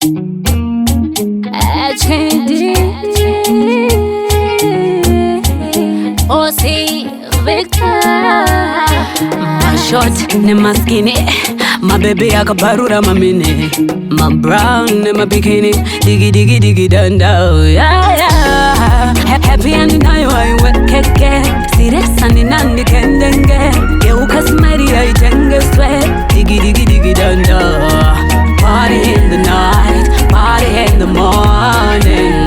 HKD OC Victor. My short ne maskini, my baby akabarura mamini, my brown ne my bikini, diggy diggy diggy danda, yeah yeah. Happy and nayo aiwe keke, siresa ni nandi kendenge, geuka smari aitenge sweat, diggy diggy diggy danda. Party in the night, party in the morning.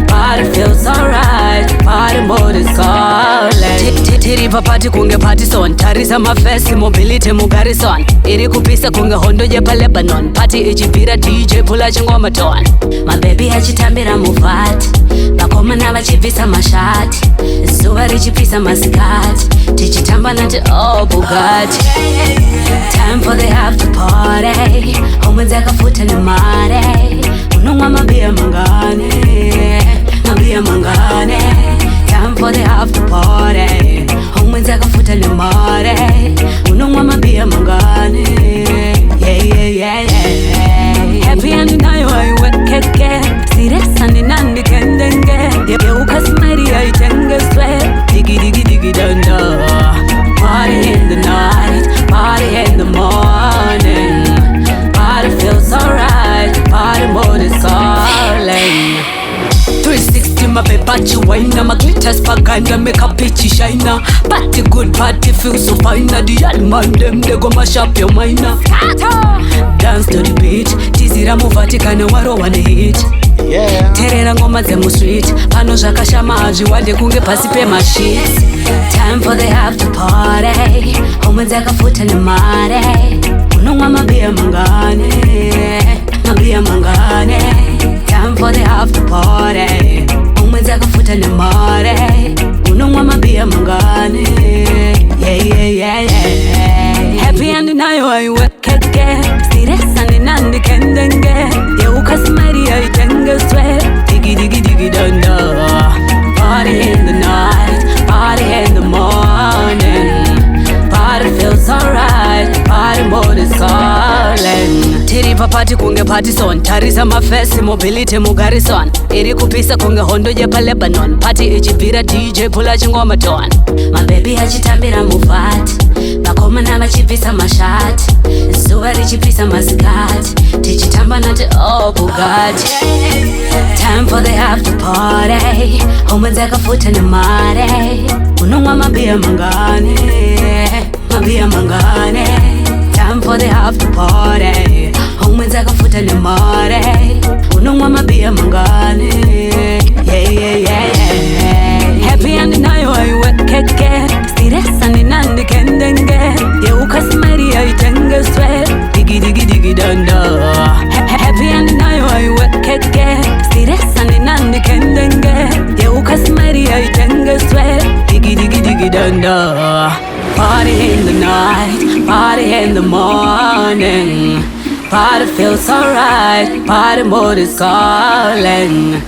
Party feels alright, party mode is calling. Tiri papati kunge party son, tarisa mafesi mobility mugarison. Iri kupisa kunge hondo jepa Lebanon, party ichipira DJ pula chingoma ton. My baby achitambira mufati, bakoma na vachipisa mashati, zuva richipisa masikati, tichitamba nati oh Bugatti. Time for the after party, homenzeka futa ni mare, unongwa mabia mangane, mabia mangane. Time for the after party, homenzeka futa ni mare, unongwa mabia mangane, yeah yeah yeah yeah. Happy and nayo aiwe keke, siresa ni nandi kendenge, geuka smari aitenge sweat, diggy diggy diggy danda. Party in the night, party in the morning. Party feels alright, party mode is calling. 360 my baby wine, my glitters paganda make a pitchy shiner. Party good, party feels so fine. The alman them they go mash up your mind. Dance to the beat, tizira muvatika na waro wane hit. Yeah. Terera ngoma zemu street, pano zvakashama azviwande kunge pasi pemashit. Time for the after party, homenzeka futa ni mare, unongwa mabia mangane, mabia mangane. Time for the after party, homenzeka futa ni mare, unongwa mabia mangane, yeah yeah yeah yeah. Happy and nayo aiwe keke, siresa ni nandi kendenge, geuka smari aitenge sweat, diggy diggy diggy danda. Party in the night, party in the morning. Party feels alright, party mode is calling. Tiri papati kunge party son, tarisa mafesi mobility mugarison. Iri kupisa kunge hondo jepa Lebanon, party ichipira DJ pula chingoma ton. My baby achitambira mufati, bakoma na vachipisa mashati, zuva richipisa masikati, tichitamba nati oh Bugatti. Time for the after party, homenzeka futa ni mare, unongwa mabia mangane, mabia mangane. Time for the after party, homenzeka futa ni mare, unongwa mabia mangane, yeah yeah yeah yeah. Happy and nayo aiwe keke, siresa ni nandi kendenge, geuka smari aitenge sweat, diggy diggy diggy danda. Happy and nayo aiwe keke, siresa ni nandi kendenge, geuka smari aitenge sweat, diggy diggy diggy danda. Party in the night, party in the morning. Party feels alright, party mode is calling.